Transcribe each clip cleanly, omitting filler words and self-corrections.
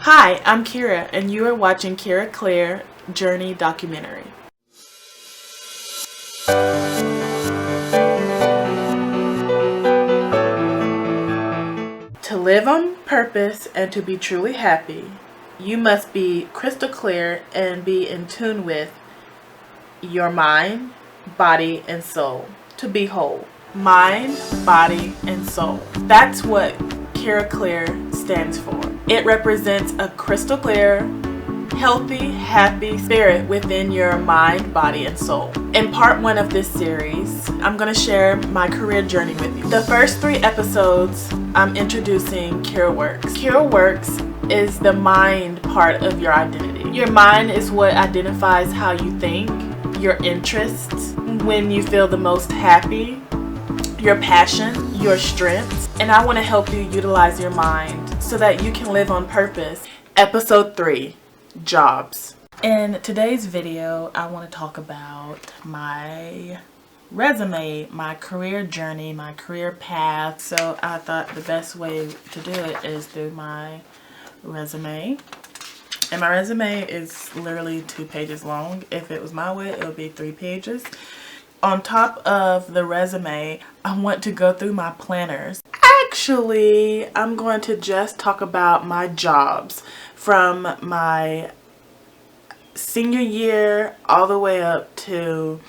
Hi, I'm Kera, and you are watching KeraClear Journey Documentary. To live on purpose and to be truly happy, you must be crystal clear and be in tune with your mind, body, and soul. To be whole. Mind, body, and soul. That's what KeraClear stands for. It represents a crystal clear, healthy, happy spirit within your mind, body, and soul. In part 1 of this series, I'm going to share my career journey with you. The first 3 episodes, I'm introducing KeraWorks. KeraWorks is the mind part of your identity. Your mind is what identifies how you think, your interests, when you feel the most happy, your passion, your strengths, and I want to help you utilize your mind so that you can live on purpose. Episode 3. Jobs. In today's video, I want to talk about my resume, my career journey, my career path. So I thought the best way to do it is through my resume. And my resume is literally 2 pages long. If it was my way, it would be 3 pages. On top of the resume, I want to go through my planners. Actually, I'm going to just talk about my jobs from my senior year all the way up to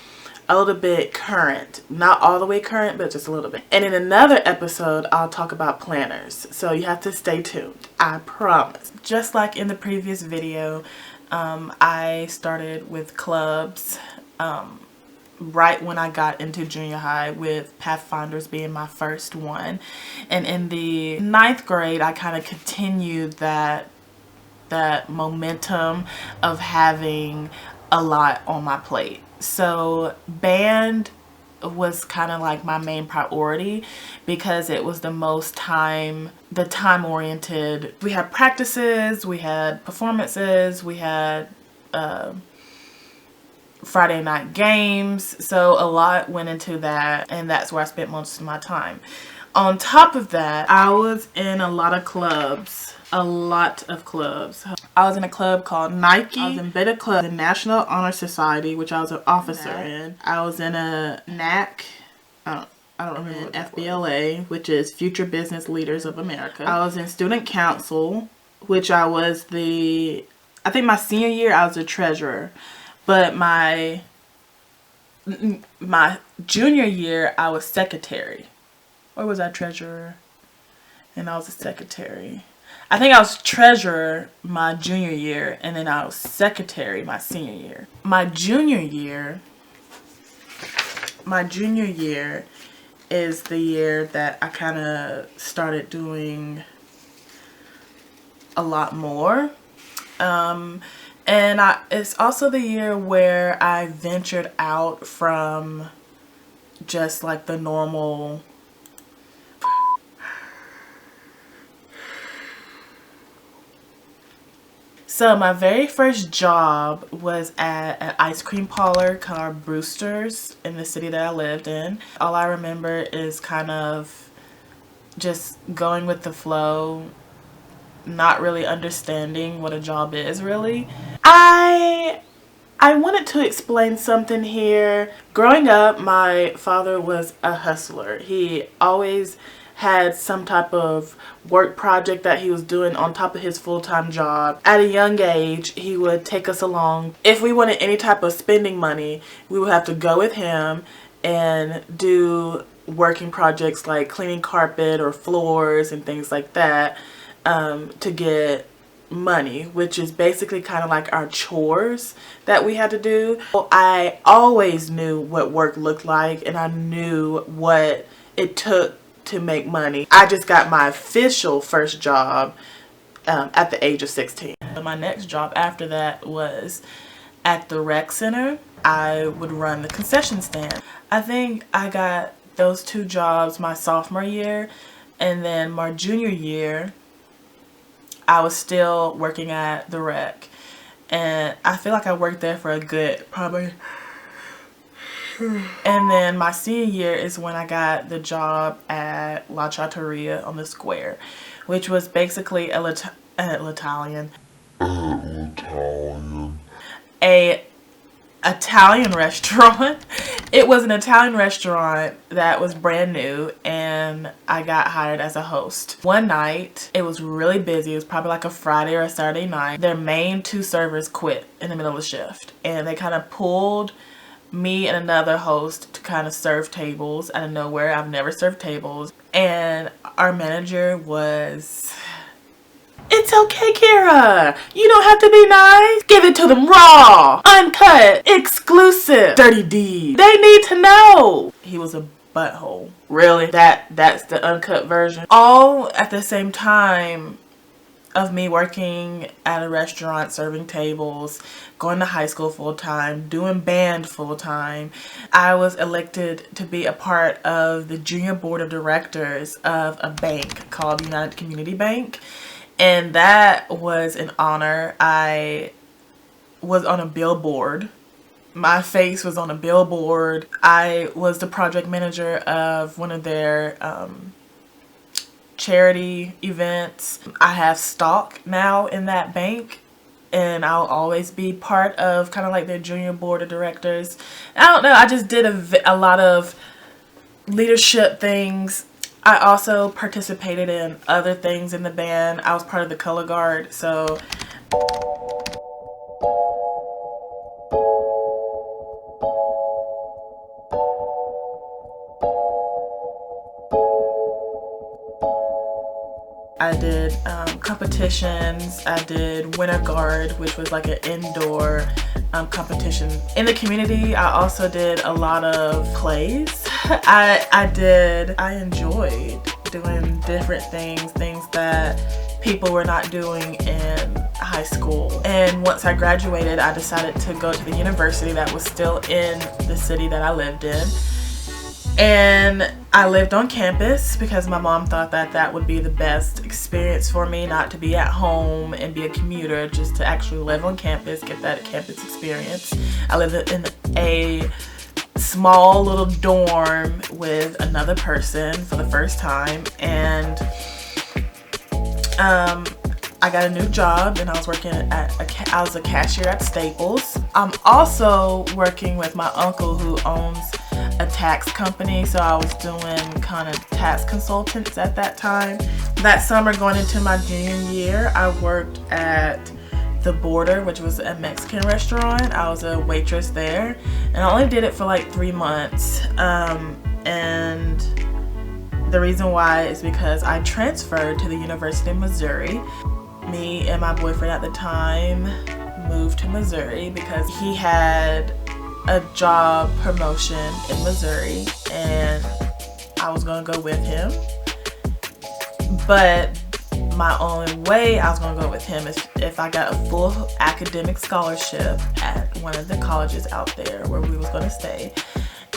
a little bit current. Not all the way current, but just a little bit. And in another episode, I'll talk about planners. So you have to stay tuned. I promise. Just like in the previous video, I started with clubs right when I got into junior high, with Pathfinders being my first one. And in the 9th grade, I kind of continued that momentum of having a lot on my plate. So band was kind of like my main priority because it was the most time oriented. We had practices, we had performances, we had Friday night games, so a lot went into that, and that's where I spent most of my time. On top of that, I was in a lot of clubs. I was in a club called Nike. I was in Beta Club, the National Honor Society, which I was an officer in. I was in a NAC. I don't remember. FBLA, which is Future Business Leaders of America. I was in Student Council, which I think my senior year I was a treasurer. But my junior year, I was secretary. Or was I treasurer? And I was a secretary. I think I was treasurer my junior year, and then I was secretary my senior year. My junior year is the year that I kind of started doing a lot more. And it's also the year where I ventured out from just like the normal So my very first job was at an ice cream parlor called Brewster's in the city that I lived in. All I remember is kind of just going with the flow, not really understanding what a job is really. I wanted to explain something here. Growing up, my father was a hustler. He always had some type of work project that he was doing on top of his full-time job. At a young age, he would take us along. If we wanted any type of spending money, we would have to go with him and do working projects like cleaning carpet or floors and things like that to get money, which is basically kind of like our chores that we had to do. I always knew what work looked like, and I knew what it took to make money. I just got my official first job at the age of 16. My next job after that was at the rec center. I would run the concession stand. I think I got those 2 jobs my sophomore year, and then my junior year I was still working at the rec, and I feel like I worked there for a good probably. And then my senior year is when I got the job at La Trattoria on the square, which was basically a Italian. A Italian restaurant. It was an Italian restaurant that was brand new, and I got hired as a host. One night, it was really busy. It was probably like a Friday or a Saturday night. Their main 2 servers quit in the middle of the shift, and they kind of pulled me and another host to kind of serve tables out of nowhere. I've never served tables, and our manager was, "It's okay, Kera. You don't have to be nice. Give it to them raw, uncut, exclusive, dirty D. They need to know." He was a butthole. Really? That's the uncut version. All at the same time of me working at a restaurant, serving tables, going to high school full time, doing band full time. I was elected to be a part of the junior board of directors of a bank called United Community Bank. And that was an honor. I was on a billboard. My face was on a billboard. I was the project manager of one of their charity events. I have stock now in that bank, and I'll always be part of kind of like their junior board of directors. I don't know. I just did a lot of leadership things. I also participated in other things in the band. I was part of the color guard, so I did competitions. I did Winter Guard, which was like an indoor competition. In the community, I also did a lot of plays. I enjoyed doing different things that people were not doing in high school. And once I graduated, I decided to go to the university that was still in the city that I lived in. And I lived on campus because my mom thought that that would be the best experience for me, not to be at home and be a commuter, just to actually live on campus, get that campus experience. I lived in a small little dorm with another person for the first time, and I got a new job, and I was working I was a cashier at Staples. I'm also working with my uncle who owns a tax company, so I was doing kind of tax consultants at that time. That summer going into my junior year, I worked at The Border, which was a Mexican restaurant. I was a waitress there, and I only did it for like 3 months. And the reason why is because I transferred to the University of Missouri. Me and my boyfriend at the time moved to Missouri because he had a job promotion in Missouri, and I was gonna go with him. But my only way I was gonna go with him is if I got a full academic scholarship at one of the colleges out there where we was gonna stay.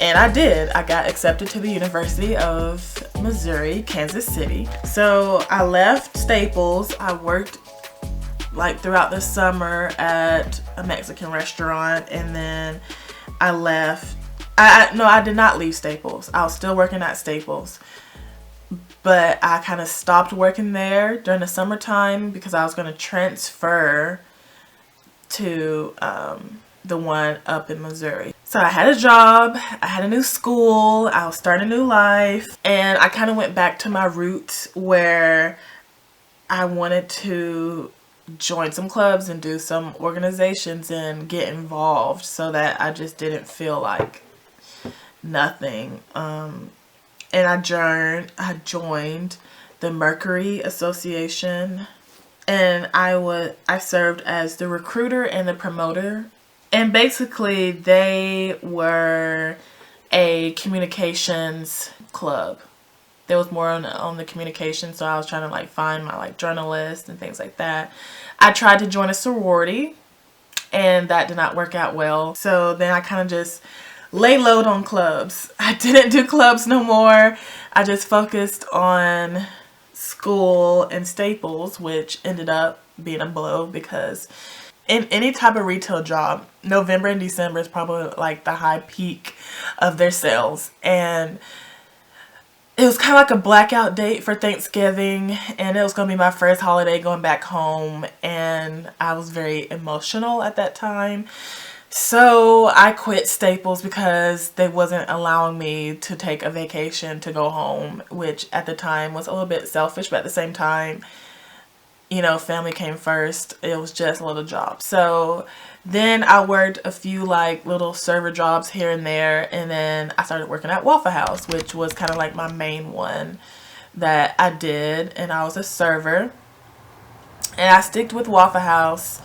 And I did. I got accepted to the University of Missouri, Kansas City. So I left Staples. I worked like throughout the summer at a Mexican restaurant, and then I left. No, I did not leave Staples. I was still working at Staples, but I kind of stopped working there during the summertime because I was going to transfer to the one up in Missouri. So I had a job, I had a new school, I was starting a new life, and I kind of went back to my roots where I wanted to join some clubs and do some organizations and get involved so that I just didn't feel like nothing. And I joined the Mercury Association, and I served as the recruiter and the promoter. And basically they were a communications club. There was more on the communication, so I was trying to like find my like journalists and things like that. I tried to join a sorority, and that did not work out well. So then I kind of just lay low on clubs. I didn't do clubs no more. I just focused on school and Staples, which ended up being a blow because in any type of retail job, November and December is probably like the high peak of their sales. And it was kind of like a blackout date for Thanksgiving, and it was going to be my first holiday going back home, and I was very emotional at that time. So I quit Staples because they wasn't allowing me to take a vacation to go home, which at the time was a little bit selfish, but at the same time, you know, family came first. It was just a little job. So then I worked a few like little server jobs here and there, and then I started working at Waffle House, which was kind of like my main one that I did, and I was a server. And I sticked with Waffle House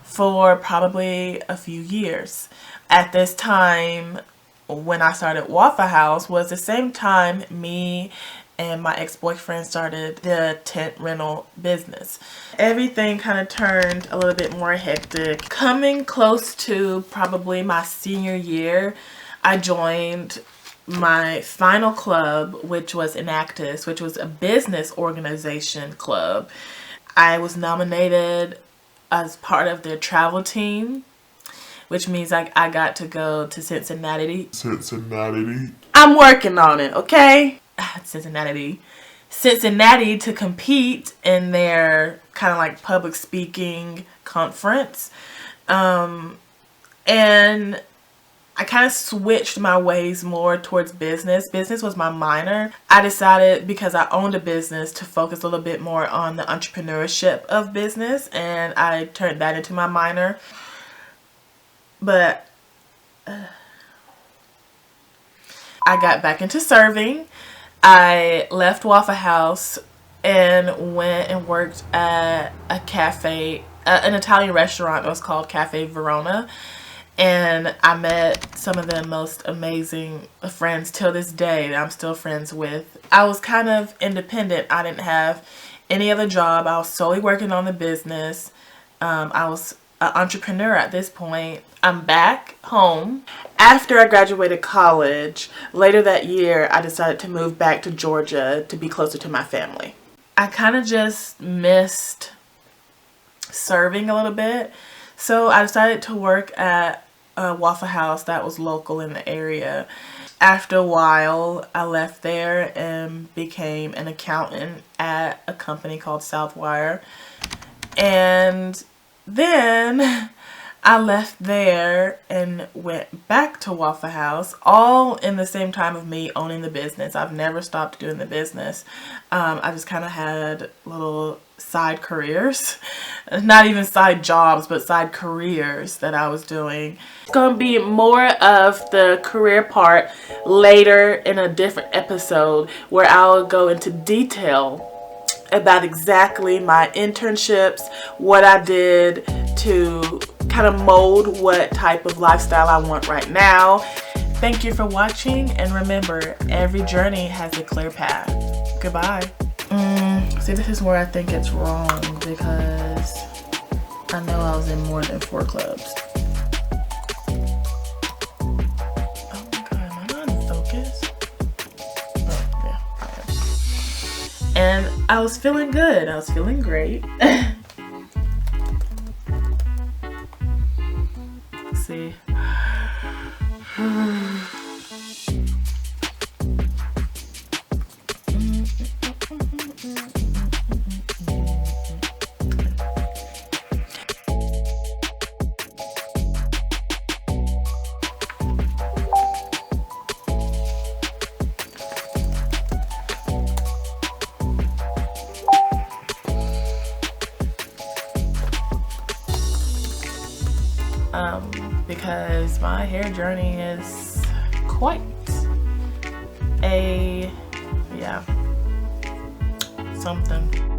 for probably a few years. At this time, when I started Waffle House, was the same time me and my ex-boyfriend started the tent rental business. Everything kind of turned a little bit more hectic. Coming close to probably my senior year, I joined my final club, which was Enactus, which was a business organization club. I was nominated as part of their travel team, which means like I got to go to Cincinnati. I'm working on it, okay? Cincinnati to compete in their kind of like public speaking conference. And I kind of switched my ways more towards business. Business was my minor. I decided, because I owned a business, to focus a little bit more on the entrepreneurship of business, and I turned that into my minor. But I got back into serving. I left Waffle House and went and worked at a cafe, an Italian restaurant that was called Cafe Verona. And I met some of the most amazing friends till this day that I'm still friends with. I was kind of independent. I didn't have any other job. I was solely working on the business. I was an entrepreneur at this point. I'm back home. After I graduated college, later that year, I decided to move back to Georgia to be closer to my family. I kind of just missed serving a little bit. So I decided to work at a Waffle House that was local in the area. After a while, I left there and became an accountant at a company called Southwire. And then I left there and went back to Waffle House, all in the same time of me owning the business. I've never stopped doing the business. I just kind of had little side careers, not even side jobs, but side careers that I was doing. It's going to be more of the career part later in a different episode, where I'll go into detail about exactly my internships, what I did to kind of mold what type of lifestyle I want right now. Thank you for watching, and remember, every journey has a clear path. Goodbye. See, this is where I think it's wrong, because I know I was in more than 4 clubs. Oh my god, am I not in focus? Oh, yeah, I am. And I was feeling good. I was feeling great. Let's see. Because my hair journey is quite a, yeah, something.